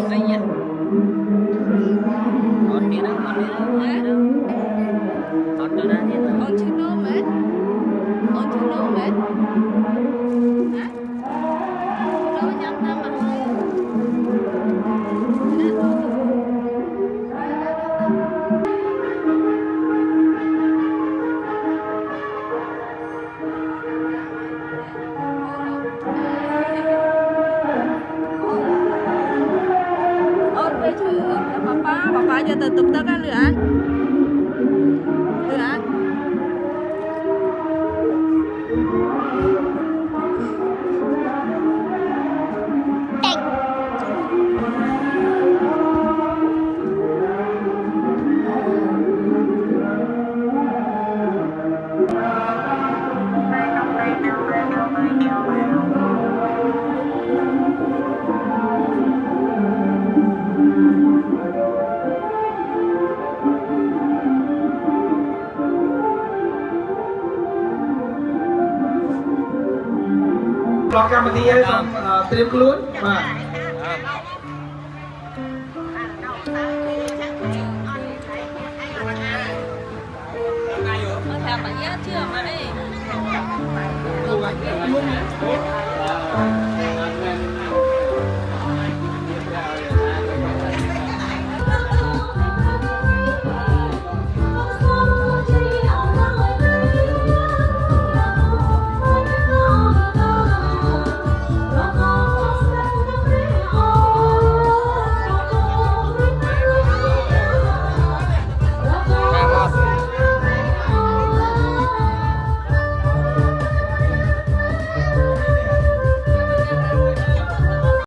Đây nhá. Con đi đâu, con đi đâu, con đi đâu. Con đưa ra đi đâu. On to know me? On to know me? Hả? Đâu nhắm năm mà hơi. Papa cho tutup to kan Luan? Luan? Block yang penting ya, trip keluar. Nah. Thằng bạn giá chưa mà đi.